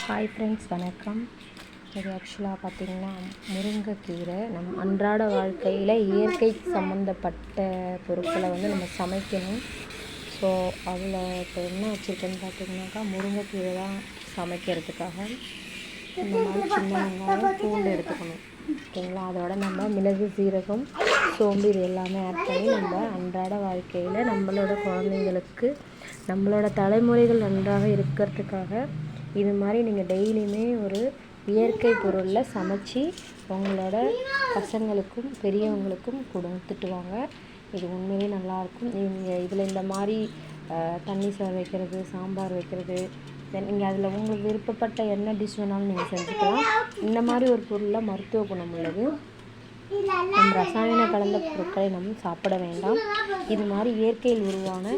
Hi friends, வணக்கம். இது ஆக்சுவலாக பார்த்திங்கன்னா முருங்கைக்கீரை நம்ம அன்றாட வாழ்க்கையில் இயற்கை சம்மந்தப்பட்ட பொருட்களை நம்ம சமைக்கணும். ஸோ அதில் இப்போ என்ன வச்சுருக்கேன்னு பார்த்திங்கனாக்கா முருங்கைக்கீரை தான் சமைக்கிறதுக்காக இந்த மாதிரி சின்ன வெங்காயம் பூண்டு எடுத்துக்கணும். ஓகேங்களா? அதோட நம்ம மிளகு, சீரகம், சோம்பு இது எல்லாமே ஆட் பண்ணி நம்ம அன்றாட வாழ்க்கையில் நம்மளோட குழந்தைங்களுக்கு நம்மளோட தலைமுறைகள் நன்றாக இருக்கிறதுக்காக இது மாதிரி நீங்கள் டெய்லியுமே ஒரு இயற்கை பொருளில் சமைச்சி உங்களோட பசங்களுக்கும் பெரியவங்களுக்கும் கொடுத்துட்டு வாங்க. இது உண்மையிலே நல்லாயிருக்கும். நீங்கள் இதில் இந்த மாதிரி தண்ணி சாறு வைக்கிறது, சாம்பார் வைக்கிறது, நீங்கள் அதில் உங்களுக்கு விருப்பப்பட்ட என்ன டிஷ் வேணாலும் நீங்கள் செஞ்சுக்கலாம். இந்த மாதிரி ஒரு பொருளில் மருத்துவ குணம் உள்ளது. நம்ம ரசாயன கலந்த பொருட்களை நம்ம சாப்பிட வேண்டாம். இது மாதிரி இயற்கையில் உருவான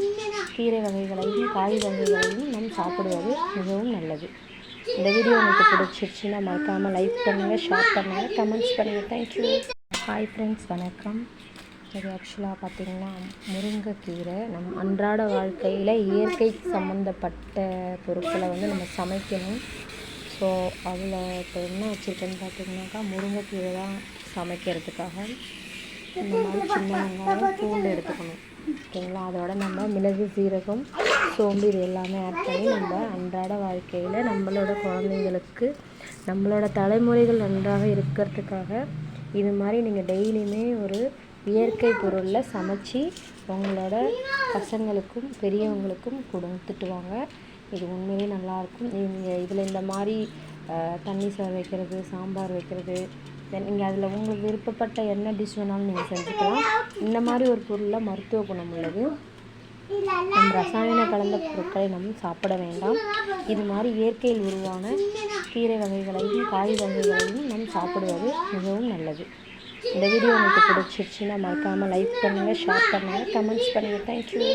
கீரை வகைகளையும் காய் வகைகளையும் நம்ம சாப்பிடுவது மிகவும் நல்லது. இந்த வீடியோ உங்களுக்கு பிடிச்சிருச்சுன்னா மறக்காமல் லைக் பண்ணுங்கள், ஷேர் பண்ணுங்கள், கமெண்ட்ஸ் பண்ணுங்கள். தேங்க்யூ. ஹாய் ஃப்ரெண்ட்ஸ், வணக்கம். இது ஆக்சுவலாக பார்த்திங்கன்னா முருங்கைக்கீரை நம்ம அன்றாட வாழ்க்கையில் இயற்கை சம்மந்தப்பட்ட பொருட்களை நம்ம சமைக்கணும். ஸோ அதில் இப்போ என்ன வச்சுருக்கேன்னு பார்த்திங்கனாக்கா முருங்கைக்கீரை தான் சமைக்கிறதுக்காக இந்த மாதிரி சின்ன வெங்காயம் பூண்டு எடுத்துக்கணும். ஓகேங்களா? அதோட நம்ம மிளகு, சீரகம், சோம்பு இது எல்லாமே ஆட் பண்ணி நம்ம அன்றாட வாழ்க்கையில் நம்மளோட குழந்தைங்களுக்கு நம்மளோட தலைமுறைகள் நன்றாக இருக்கிறதுக்காக இது மாதிரி நீங்கள் டெய்லியுமே ஒரு இயற்கை பொருளில் சமைச்சி உங்களோட பசங்களுக்கும் பெரியவங்களுக்கும் கொடுத்துட்டு வாங்க. இது உண்மையிலே நல்லாயிருக்கும். நீங்கள் இதில் இந்த மாதிரி தண்ணி சாறு வைக்கிறது, சாம்பார் வைக்கிறது, நீங்கள் அதில் உங்களுக்கு விருப்பப்பட்ட என்ன டிஷ் வேணாலும் நீங்கள் செஞ்சுக்கலாம். இந்த மாதிரி ஒரு பொருளில் மருத்துவ குணம் உள்ளது. நம்ம ரசாயன கலந்த பொருட்களை நம்ம சாப்பிட வேண்டாம். இது மாதிரி இயற்கையில் உருவான கீரை வகைகளையும் காய் வகைகளையும் நம்ம சாப்பிடுவது மிகவும் நல்லது. இந்த வீடியோ உங்களுக்கு பிடிச்சிருச்சுன்னா மறக்காமல் லைக் பண்ணுங்கள், ஷேர் பண்ணுங்கள், கமெண்ட்ஸ் பண்ணுங்கள். தேங்க்யூ.